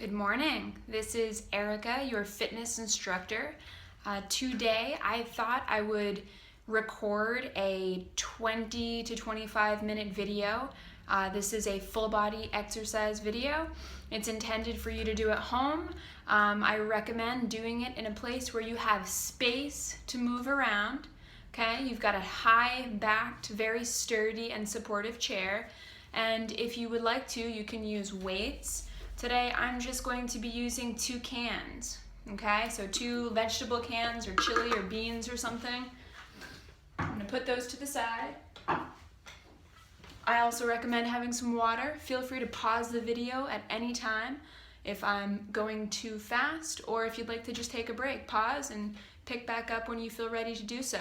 Good morning. This is Erica, your fitness instructor. Today I thought I would record a 20 to 25 minute video. This is a full body exercise video. It's intended for you to do at home. I recommend doing it in a place where you have space to move around. Okay, you've got a high-backed, very sturdy and supportive chair. And if you would like to, you can use weights. Today I'm just going to be using 2 cans, okay? So 2 vegetable cans or chili or beans or something. I'm gonna put those to the side. I also recommend having some water. Feel free to pause the video at any time if I'm going too fast, or if you'd like to just take a break, pause and pick back up when you feel ready to do so.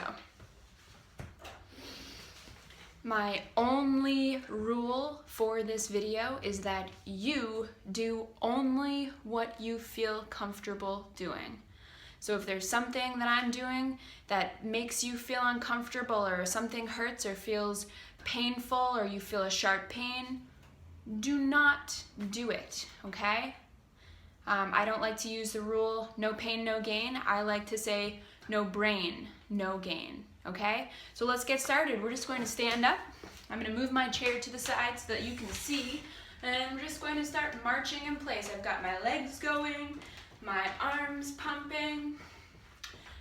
My only rule for this video is that you do only what you feel comfortable doing. So if there's something that I'm doing that makes you feel uncomfortable, or something hurts or feels painful, or you feel a sharp pain, do not do it, okay? I don't like to use the rule, no pain, no gain. I like to say, no brain, no gain. Okay, so let's get started. We're just going to stand up. I'm going to move my chair to the side so that you can see, and we're just going to start marching in place. I've got my legs going, my arms pumping,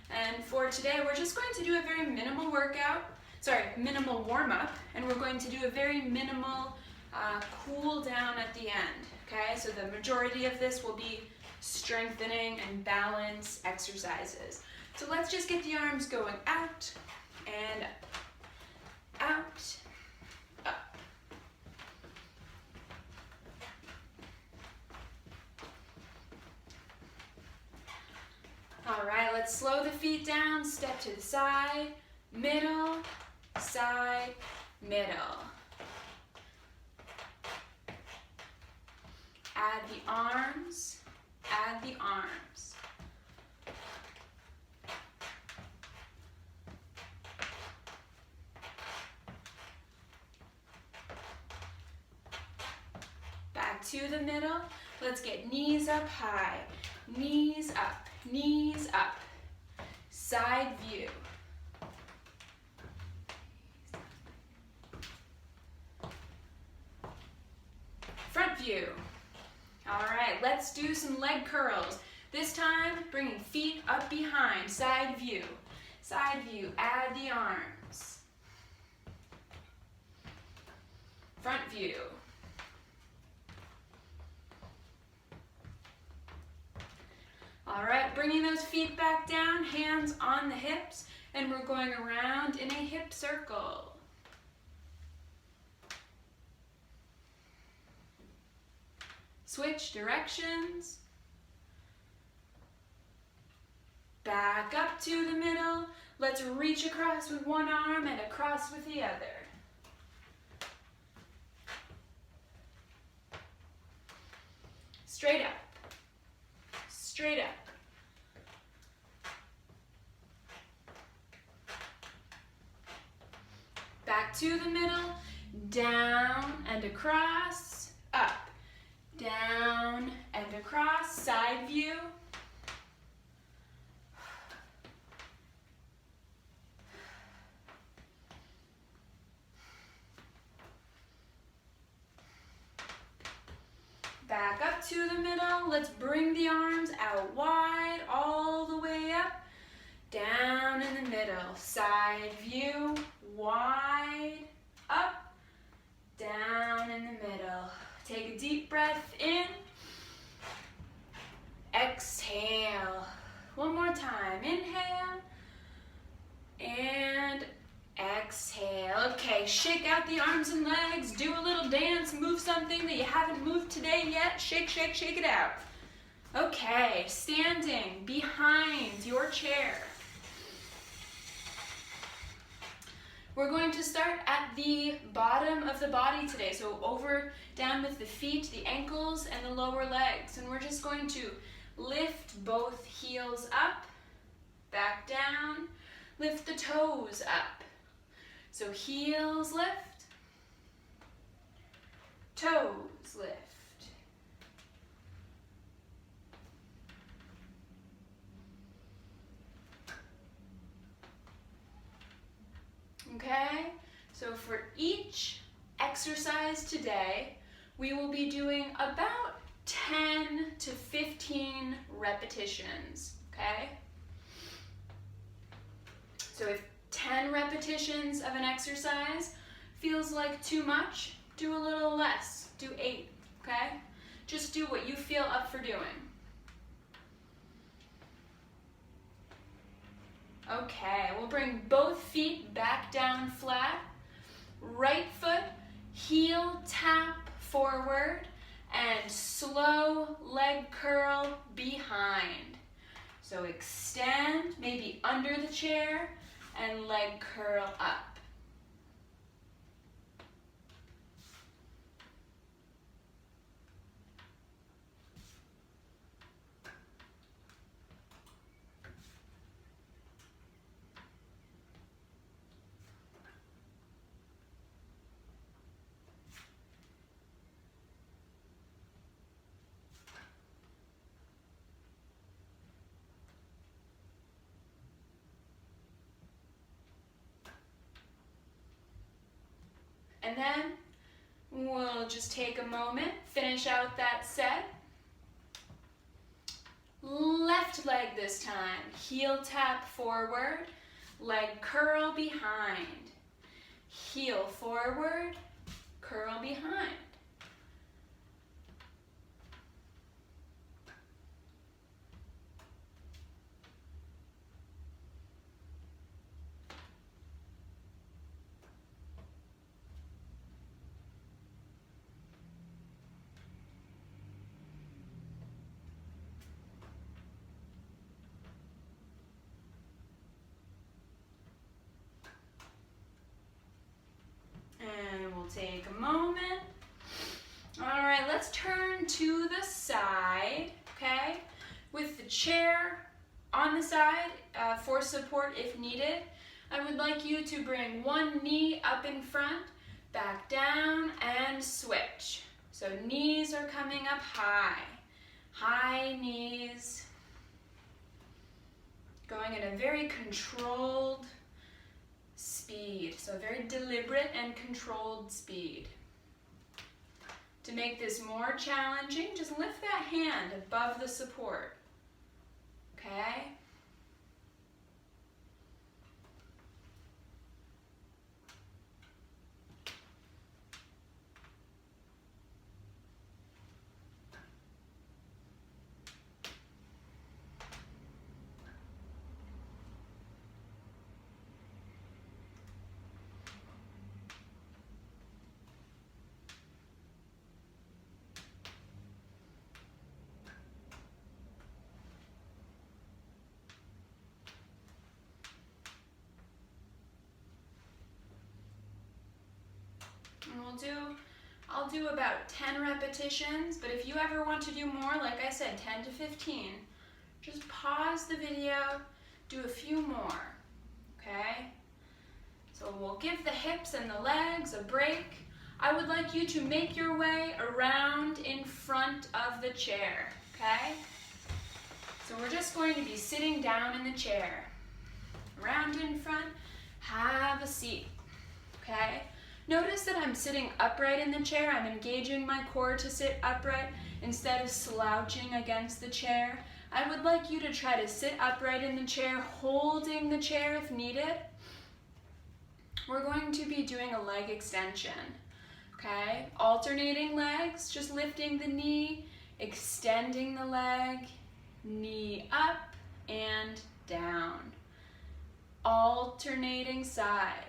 and for today we're just going to do a very minimal minimal warm-up, and we're going to do a very minimal cool down at the end. Okay, so the majority of this will be strengthening and balance exercises. So let's just get the arms going out and out, up. All right, let's slow the feet down, step to the side, middle, side, middle. Add the arms, add the arms. Back to the middle. Let's get knees up high, knees up, knees up. Side view. Front view. All right, let's do some leg curls. This time, bringing feet up behind, side view. Side view, add the arms. Front view. All right, bringing those feet back down, hands on the hips, and we're going around in a hip circle. Switch directions. Back up to the middle. Let's reach across with one arm and across with the other. Straight up. Straight up. Back to the middle, down and across, up, down and across, side view. Back up to the middle. Let's bring the arms out wide, all the way up, down in the middle. Side view, wide, up, down in the middle. Take a deep breath in. Exhale. One more time. Inhale. And exhale. Okay, shake out the arms and legs. Do a little dance. Move something that you haven't moved today yet. Shake, shake, shake it out. Okay, standing behind your chair. We're going to start at the bottom of the body today. So over, down with the feet, the ankles, and the lower legs. And we're just going to lift both heels up, back down, lift the toes up. So heels lift, toes lift, So for each exercise today, we will be doing about 10 to 15 repetitions, okay? So if 10 repetitions of an exercise feels like too much, do a little less, do 8, okay? Just do what you feel up for doing. Okay, we'll bring both feet back down flat. Right foot, heel tap forward, and slow leg curl behind. So extend, maybe under the chair, and leg curl up. And then we'll just take a moment, finish out that set. Left leg this time, heel tap forward, leg curl behind. Heel forward, curl behind. And we'll take a moment. All right, let's turn to the side, okay? With the chair on the side for support if needed. I would like you to bring one knee up in front, back down, and switch. So knees are coming up high. High knees. Going at a very controlled speed, so very deliberate and controlled speed. To make this more challenging, just lift that hand above the support, okay? And I'll do about 10 repetitions, but if you ever want to do more, like I said, 10 to 15, just pause the video, do a few more, okay? So we'll give the hips and the legs a break. I would like you to make your way around in front of the chair, okay? So we're just going to be sitting down in the chair. Around in front, have a seat, okay? Notice that I'm sitting upright in the chair. I'm engaging my core to sit upright instead of slouching against the chair. I would like you to try to sit upright in the chair, holding the chair if needed. We're going to be doing a leg extension, okay? Alternating legs, just lifting the knee, extending the leg, knee up and down. Alternating sides.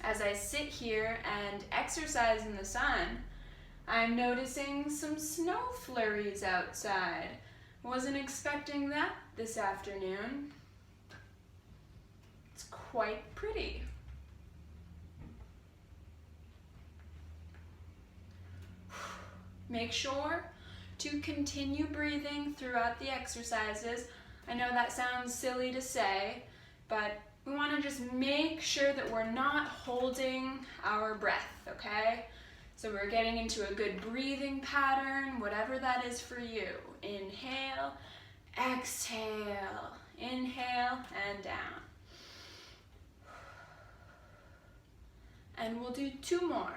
As I sit here and exercise in the sun, I'm noticing some snow flurries outside. Wasn't expecting that this afternoon. It's quite pretty. Make sure to continue breathing throughout the exercises. I know that sounds silly to say, but we want to just make sure that we're not holding our breath, okay? So we're getting into a good breathing pattern, whatever that is for you. Inhale, exhale, inhale, and down. And we'll do two more.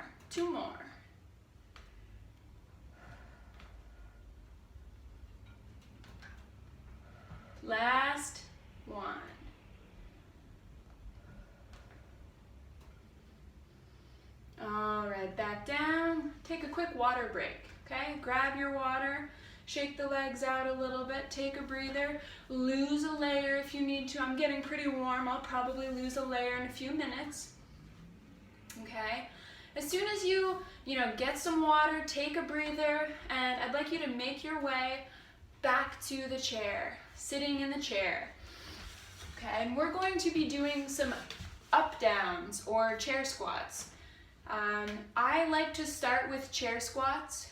Last one. All right, back down. Take a quick water break, okay? Grab your water, shake the legs out a little bit, take a breather, lose a layer if you need to. I'm getting pretty warm. I'll probably lose a layer in a few minutes, okay? As soon as you get some water, take a breather, and I'd like you to make your way back to the chair, sitting in the chair. Okay, and we're going to be doing some up downs or chair squats. I like to start with chair squats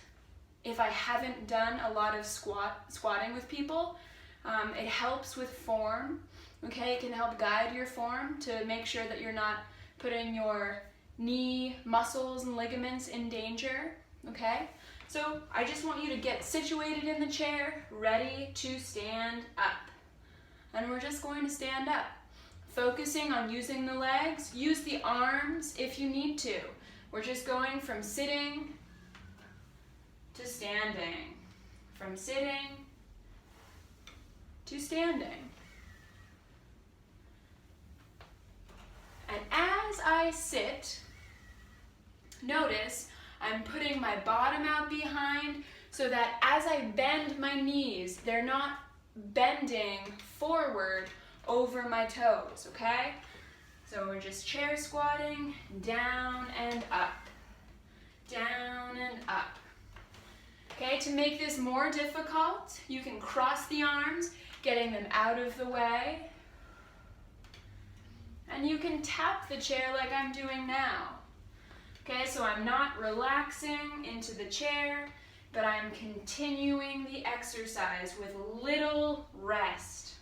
if I haven't done a lot of squatting with people. It helps with form, okay? It can help guide your form to make sure that you're not putting your knee muscles and ligaments in danger, okay? So I just want you to get situated in the chair, ready to stand up. And we're just going to stand up, focusing on using the legs. Use the arms if you need to. We're just going from sitting to standing, from sitting to standing. And as I sit, notice I'm putting my bottom out behind so that as I bend my knees, they're not bending forward over my toes, okay? So we're just chair squatting, down and up, down and up. Okay, to make this more difficult, you can cross the arms, getting them out of the way. And you can tap the chair like I'm doing now. Okay, so I'm not relaxing into the chair, but I'm continuing the exercise with little rest.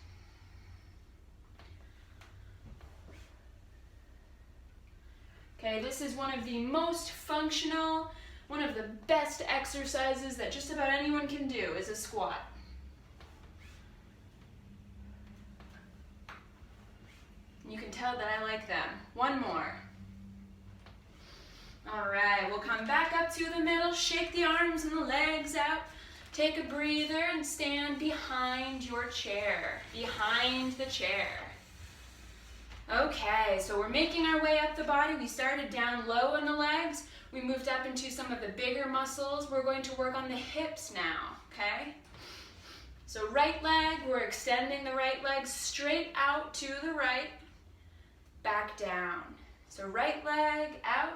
Okay, this is one of the most functional, one of the best exercises that just about anyone can do is a squat. You can tell that I like them. One more. All right, we'll come back up to the middle, shake the arms and the legs out, take a breather and stand behind your chair, behind the chair. Okay, so we're making our way up the body. We started down low in the legs. We moved up into some of the bigger muscles. We're going to work on the hips now, okay? So right leg, we're extending the right leg straight out to the right, back down. So right leg out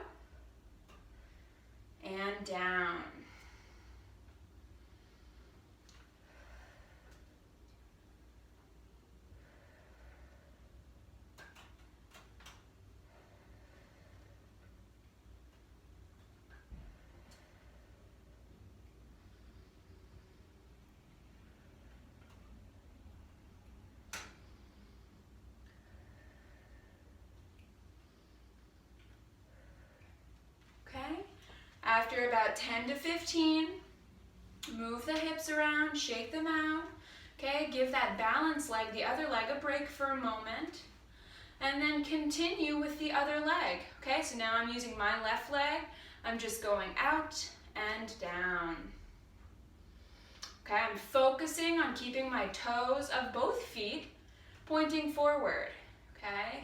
and down. After about 10 to 15, move the hips around, shake them out. Okay, give that balance leg, the other leg, a break for a moment. And then continue with the other leg. Okay, so now I'm using my left leg. I'm just going out and down. Okay, I'm focusing on keeping my toes of both feet pointing forward. Okay.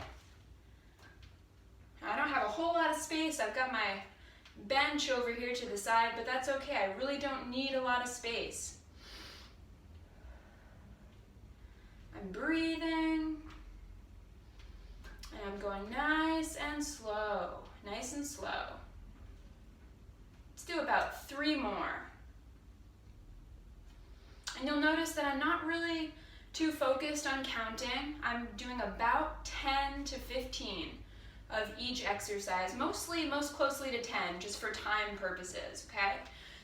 I don't have a whole lot of space. I've got my bench over here to the side, but that's okay. I really don't need a lot of space. I'm breathing, and I'm going nice and slow, nice and slow. Let's do about 3 more. And you'll notice that I'm not really too focused on counting. I'm doing about 10 to 15 of each exercise, most closely to 10, just for time purposes, okay?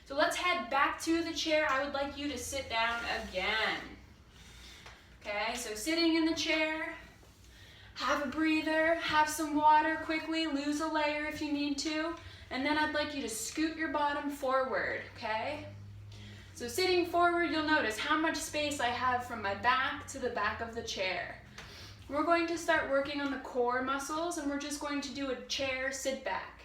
So let's head back to the chair. I would like you to sit down again. Okay, so sitting in the chair, have a breather, have some water quickly, lose a layer if you need to, and then I'd like you to scoot your bottom forward, okay? So sitting forward, you'll notice how much space I have from my back to the back of the chair. We're going to start working on the core muscles, and we're just going to do a chair sit back.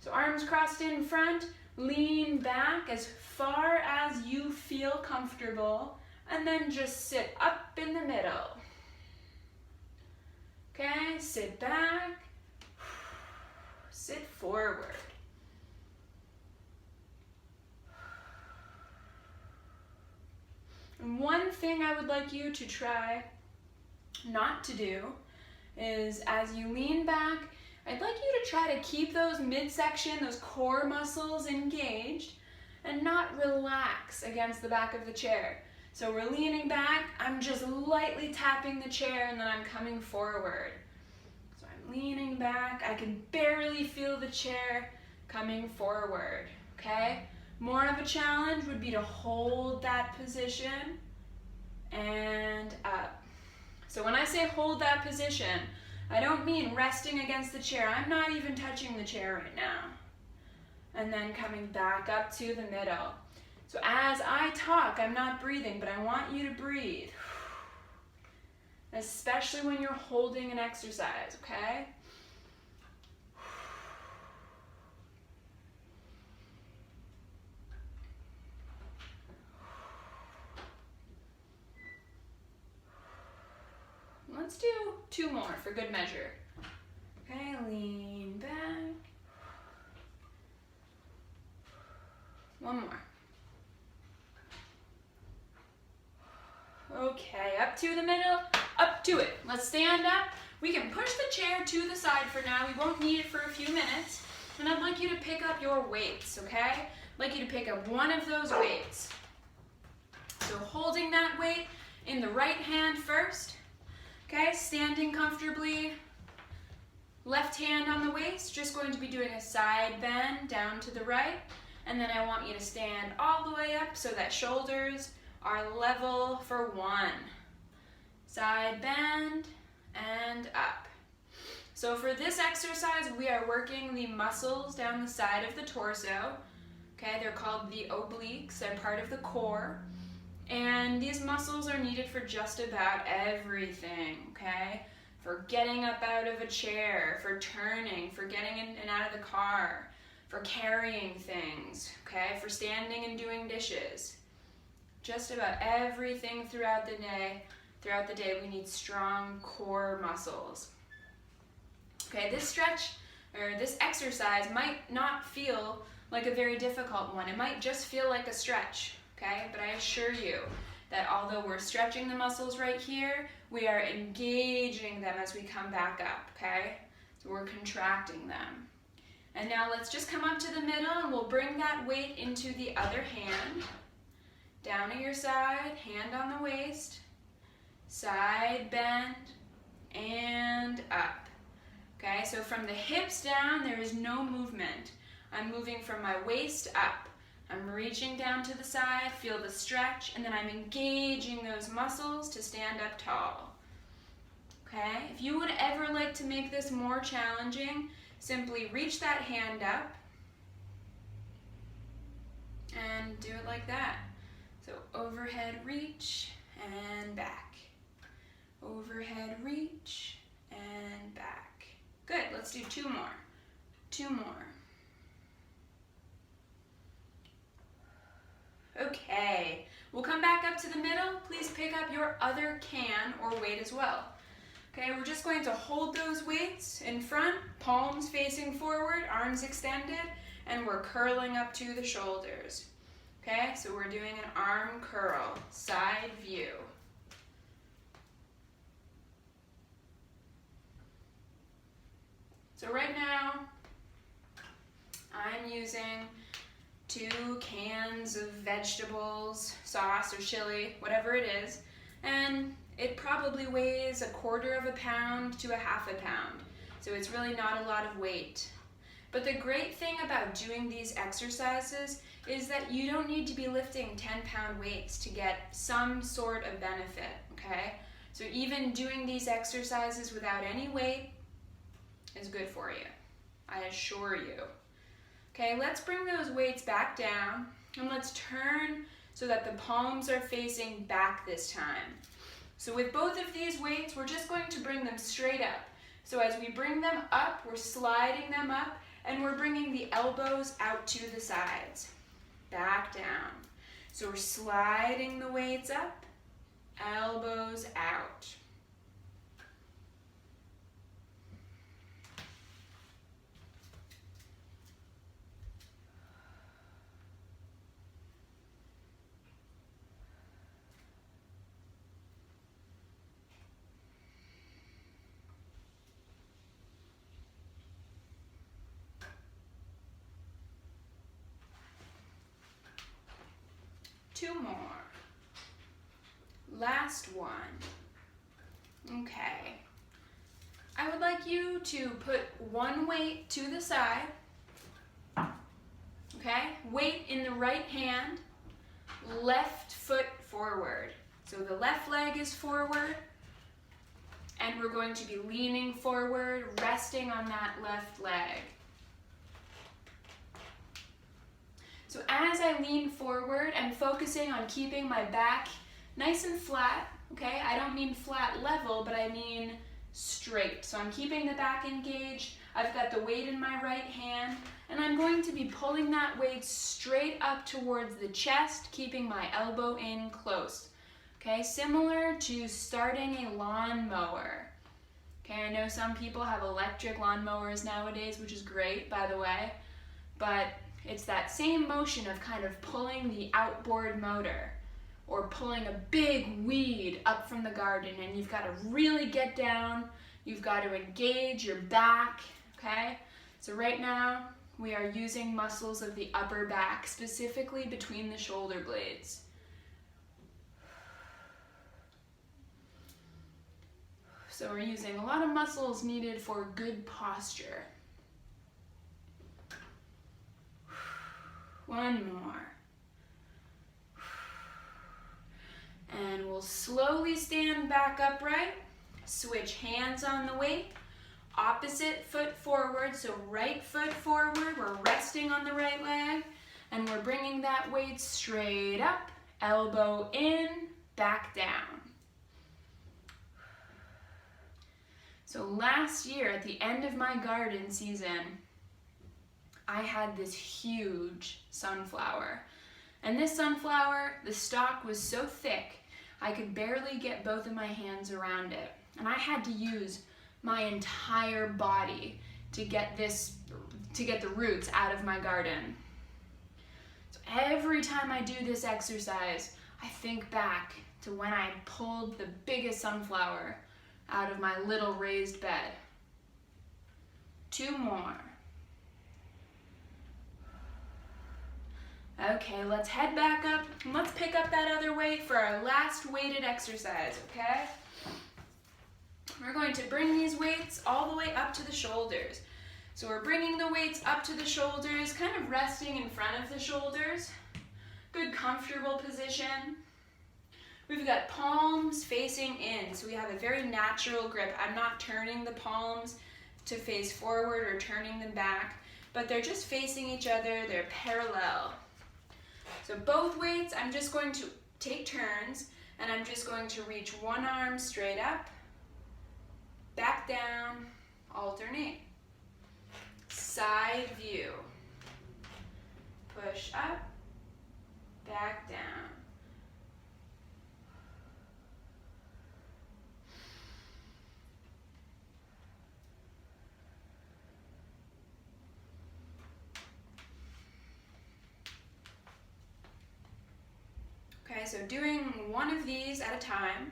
So arms crossed in front, lean back as far as you feel comfortable, and then just sit up in the middle. Okay, sit back, sit forward. And one thing I would like you to try not to do is, as you lean back, I'd like you to try to keep those midsection, those core muscles engaged, and not relax against the back of the chair. So we're leaning back, I'm just lightly tapping the chair, and then I'm coming forward. So I'm leaning back, I can barely feel the chair coming forward, okay? More of a challenge would be to hold that position and up. So when I say hold that position, I don't mean resting against the chair. I'm not even touching the chair right now. And then coming back up to the middle. So as I talk, I'm not breathing, but I want you to breathe. Especially when you're holding an exercise, okay? Let's do 2 more for good measure. Okay, lean back. 1 more. Okay, up to the middle, up to it. Let's stand up. We can push the chair to the side for now. We won't need it for a few minutes. And I'd like you to pick up your weights, okay? I'd like you to pick up one of those weights. So holding that weight in the right hand first. Okay, standing comfortably, left hand on the waist, just going to be doing a side bend down to the right, and then I want you to stand all the way up so that shoulders are level for 1. Side bend and up. So for this exercise, we are working the muscles down the side of the torso. Okay, they're called the obliques, they're part of the core. And these muscles are needed for just about everything, okay? For getting up out of a chair, for turning, for getting in and out of the car, for carrying things, okay? For standing and doing dishes. Just about everything throughout the day, we need strong core muscles. Okay, this stretch, or this exercise might not feel like a very difficult one. It might just feel like a stretch. Okay, but I assure you that although we're stretching the muscles right here, we are engaging them as we come back up, okay? So we're contracting them. And now let's just come up to the middle and we'll bring that weight into the other hand. Down at your side, hand on the waist, side bend, and up. Okay, so from the hips down, there is no movement. I'm moving from my waist up. I'm reaching down to the side, feel the stretch, and then I'm engaging those muscles to stand up tall. Okay, if you would ever like to make this more challenging, simply reach that hand up and do it like that. So overhead reach and back. Overhead reach and back. Good, let's do 2 more. 2 more. Okay, we'll come back up to the middle. Please pick up your other can or weight as well. Okay, we're just going to hold those weights in front, palms facing forward, arms extended, and we're curling up to the shoulders. Okay, so we're doing an arm curl, side view. So right now, I'm using 2 cans of vegetables, sauce or chili, whatever it is, and it probably weighs 1/4 pound to 1/2 pound. So it's really not a lot of weight. But the great thing about doing these exercises is that you don't need to be lifting 10-pound weights to get some sort of benefit, okay? So even doing these exercises without any weight is good for you, I assure you. Okay, let's bring those weights back down and let's turn so that the palms are facing back this time. So with both of these weights, we're just going to bring them straight up. So as we bring them up, we're sliding them up and we're bringing the elbows out to the sides. Back down. So we're sliding the weights up, elbows out. Two more. Last one. Okay. I would like you to put one weight to the side. Okay? Weight in the right hand, left foot forward. So the left leg is forward, and we're going to be leaning forward, resting on that left leg. So as I lean forward, I'm focusing on keeping my back nice and flat, okay? I don't mean flat level, but I mean straight. So I'm keeping the back engaged. I've got the weight in my right hand, and I'm going to be pulling that weight straight up towards the chest, keeping my elbow in close. Okay, similar to starting a lawnmower. Okay, I know some people have electric lawnmowers nowadays, which is great, by the way, but it's that same motion of kind of pulling the outboard motor or pulling a big weed up from the garden, and you've got to really get down, you've got to engage your back, okay? So right now, we are using muscles of the upper back, specifically between the shoulder blades. So we're using a lot of muscles needed for good posture. One more. And we'll slowly stand back upright. Switch hands on the weight. Opposite foot forward, so right foot forward. We're resting on the right leg. And we're bringing that weight straight up. Elbow in, back down. So last year, at the end of my garden season, I had this huge sunflower. And this sunflower, the stalk was so thick, I could barely get both of my hands around it. And I had to use my entire body to get the roots out of my garden. So every time I do this exercise, I think back to when I pulled the biggest sunflower out of my little raised bed. Two more. Okay, let's head back up and let's pick up that other weight for our last weighted exercise, okay? We're going to bring these weights all the way up to the shoulders. So we're bringing the weights up to the shoulders, kind of resting in front of the shoulders. Good comfortable position. We've got palms facing in, so we have a very natural grip. I'm not turning the palms to face forward or turning them back, but they're just facing each other, they're parallel. So both weights, I'm just going to take turns, and I'm just going to reach one arm straight up, back down, alternate. Side view. Push up, back down. Okay, so doing one of these at a time,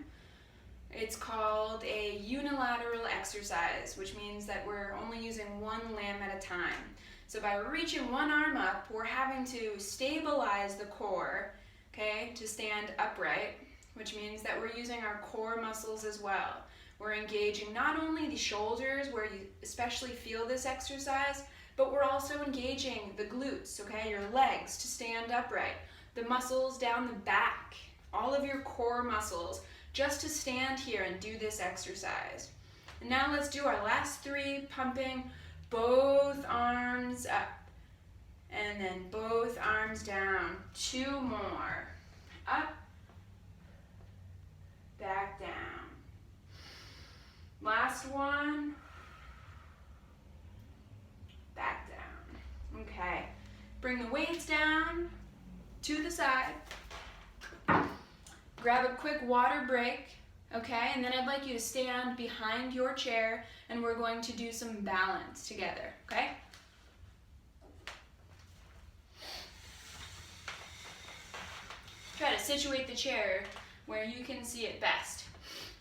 it's called a unilateral exercise, which means that we're only using one limb at a time. So by reaching one arm up, we're having to stabilize the core, okay, to stand upright, which means that we're using our core muscles as well. We're engaging not only the shoulders, where you especially feel this exercise, but we're also engaging the glutes, okay, your legs to stand upright, the muscles down the back, all of your core muscles, just to stand here and do this exercise. And now let's do our last 3, pumping both arms up, and then both arms down. 2 more. Up, back down. Last one. Back down. Okay. Bring the weights down to the side. Grab a quick water break, okay? And then I'd like you to stand behind your chair and we're going to do some balance together, okay? Try to situate the chair where you can see it best.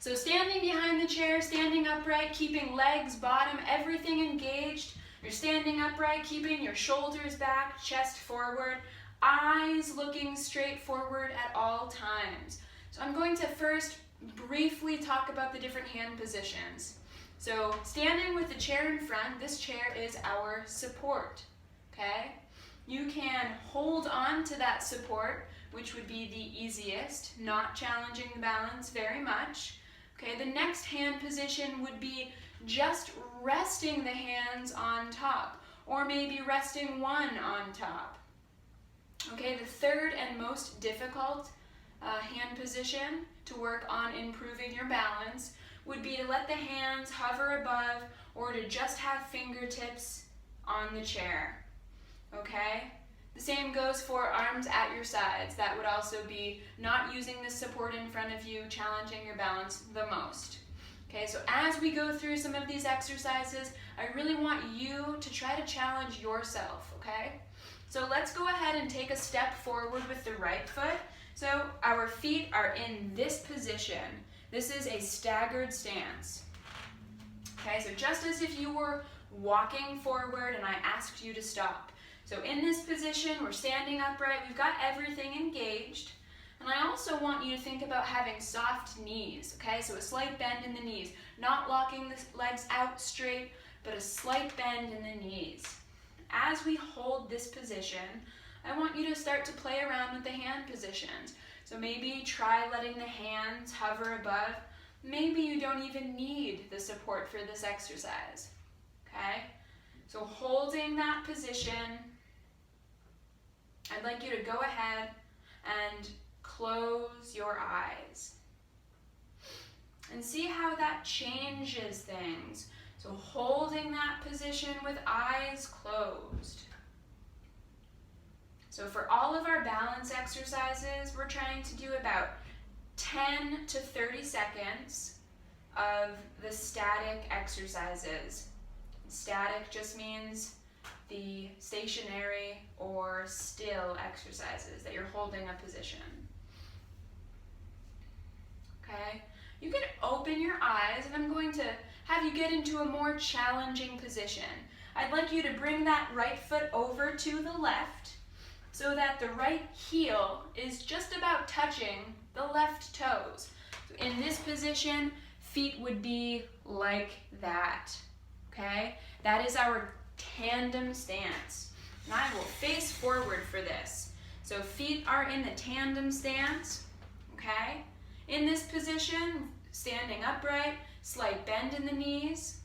So standing behind the chair, standing upright, keeping legs, bottom, everything engaged. You're standing upright, keeping your shoulders back, chest forward, eyes looking straight forward at all times. So I'm going to first briefly talk about the different hand positions. So standing with the chair in front, this chair is our support, okay? You can hold on to that support, which would be the easiest, not challenging the balance very much. Okay, the next hand position would be just resting the hands on top, or maybe resting one on top. Okay, the third and most difficult hand position to work on improving your balance would be to let the hands hover above or to just have fingertips on the chair. Okay? The same goes for arms at your sides. That would also be not using the support in front of you, challenging your balance the most. Okay, so as we go through some of these exercises, I really want you to try to challenge yourself, okay? So let's go ahead and take a step forward with the right foot. So our feet are in this position. This is a staggered stance. Okay, so just as if you were walking forward and I asked you to stop. So in this position, we're standing upright, we've got everything engaged. And I also want you to think about having soft knees, okay? So a slight bend in the knees, not locking the legs out straight, but a slight bend in the knees. As we hold this position, I want you to start to play around with the hand positions. So maybe try letting the hands hover above. Maybe you don't even need the support for this exercise, okay? So holding that position, I'd like you to go ahead and close your eyes and see how that changes things. So holding that position with eyes closed. So for all of our balance exercises, we're trying to do about 10 to 30 seconds of the static exercises. Static just means the stationary or still exercises that you're holding a position. Okay? You can open your eyes and I'm going to have you get into a more challenging position. I'd like you to bring that right foot over to the left so that the right heel is just about touching the left toes. So in this position, feet would be like that, okay? That is our tandem stance. And I will face forward for this. So feet are in the tandem stance, okay? In this position, standing upright, slight bend in the knees.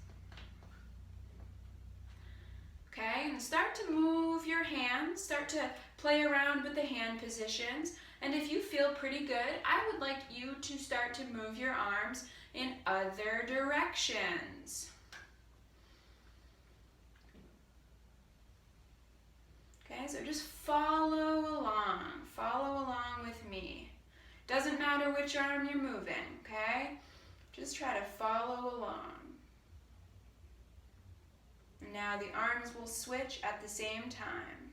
Okay, and start to move your hands, start to play around with the hand positions. And if you feel pretty good, I would like you to start to move your arms in other directions. Okay, so just follow along with me. Doesn't matter which arm you're moving, okay? Just try to follow along. And now the arms will switch at the same time.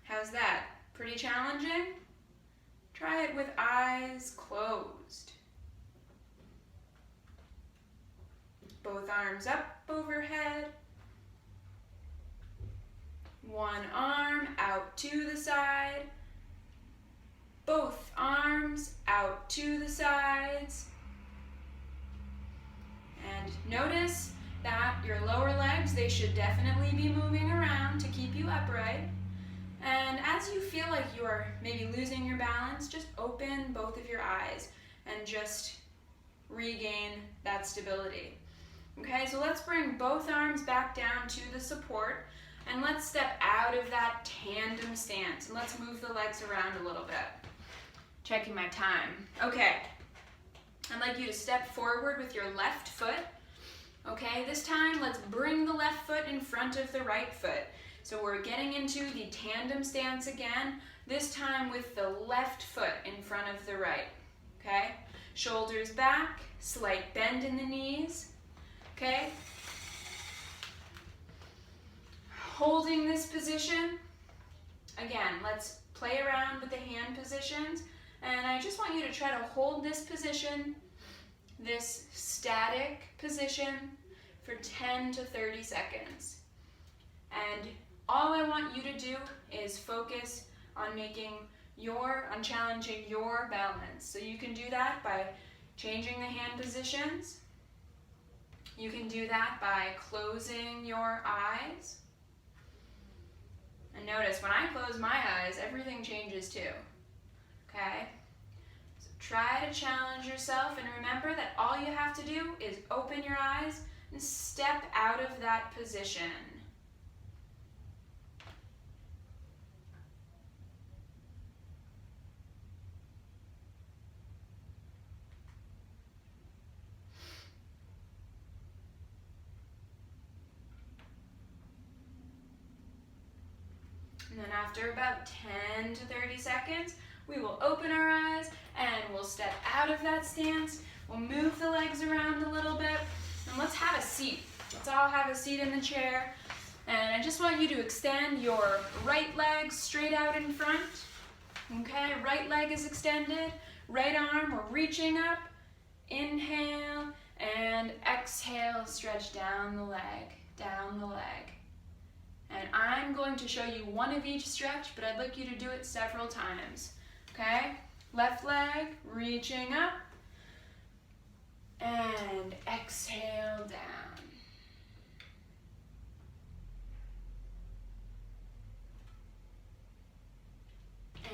How's that? Pretty challenging? Try it with eyes closed. Both arms up overhead. One arm out to the side. both arms out to the sides. And notice that your lower legs, they should definitely be moving around to keep you upright. And as you feel like you're maybe losing your balance, just open both of your eyes and just regain that stability. Okay, so let's bring both arms back down to the support, and let's step out of that tandem stance, and let's move the legs around a little bit. Checking my time. Okay, I'd like you to step forward with your left foot. Okay, this time let's bring the left foot in front of the right foot. So we're getting into the tandem stance again, this time with the left foot in front of the right. Okay, shoulders back, slight bend in the knees. Okay, holding this position. Again, let's play around with the hand positions, and I just want you to try to hold this position, this static position, for 10 to 30 seconds. And all I want you to do is focus on challenging your balance. So you can do that by changing the hand positions. You can do that by closing your eyes. And notice when I close my eyes, everything changes too. Okay? So try to challenge yourself, and remember that all you have to do is open your eyes and step out of that position. And then after about 10 to 30 seconds, we will open our eyes and we'll step out of that stance. We'll move the legs around a little bit, and let's have a seat. Let's all have a seat in the chair. And I just want you to extend your right leg straight out in front. Okay, right leg is extended, right arm, we're reaching up. Inhale and exhale, stretch down the leg, down the leg. And I'm going to show you one of each stretch, but I'd like you to do it several times. Okay? Left leg, reaching up. And exhale down.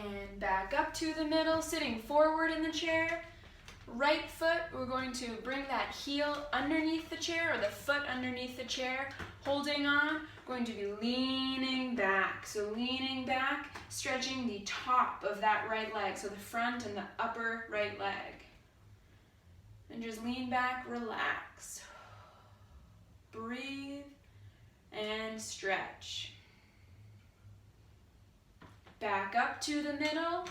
And back up to the middle, sitting forward in the chair. Right foot, we're going to bring that heel underneath the chair, or the foot underneath the chair, holding on. Going to be leaning back. So leaning back, stretching the top of that right leg, so the front and the upper right leg. And just lean back, relax. Breathe and stretch. Back up to the middle,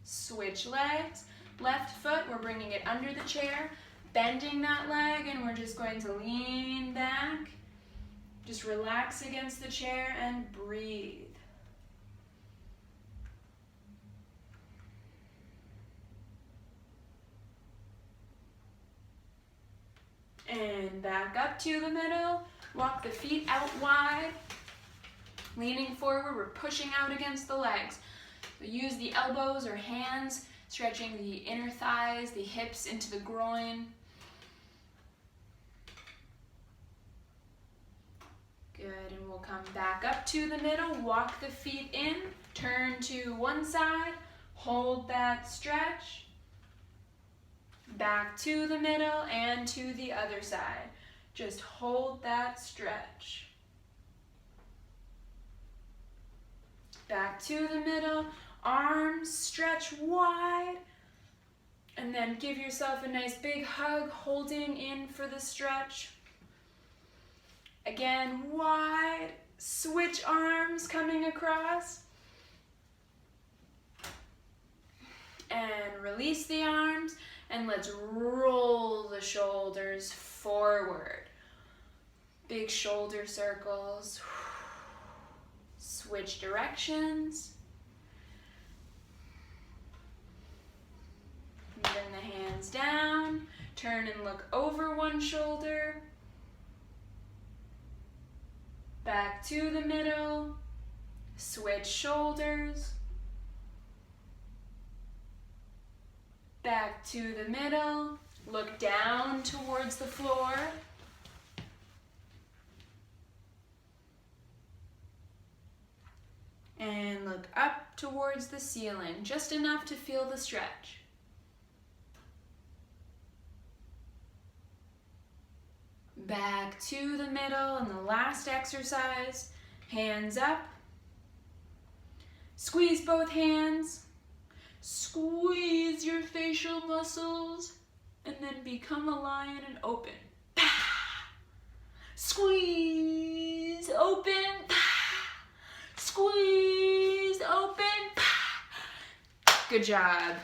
switch legs. Left foot, we're bringing it under the chair, bending that leg, and we're just going to lean back. Just relax against the chair and breathe. And back up to the middle. Walk the feet out wide. Leaning forward, we're pushing out against the legs. So use the elbows or hands, stretching the inner thighs, the hips into the groin. Good, and we'll come back up to the middle, walk the feet in, turn to one side, hold that stretch, back to the middle and to the other side. Just hold that stretch. Back to the middle, arms stretch wide, and then give yourself a nice big hug, holding in for the stretch. Again, wide, switch arms coming across. And release the arms, and let's roll the shoulders forward. Big shoulder circles. Switch directions. Bring the hands down, turn and look over one shoulder. Back to the middle, switch shoulders. Back to the middle. Look down towards the floor. And look up towards the ceiling, just enough to feel the stretch. Back to the middle and the last exercise. Hands up. Squeeze both hands. Squeeze your facial muscles and then become a lion and open. Squeeze, open. Squeeze, open. Good job.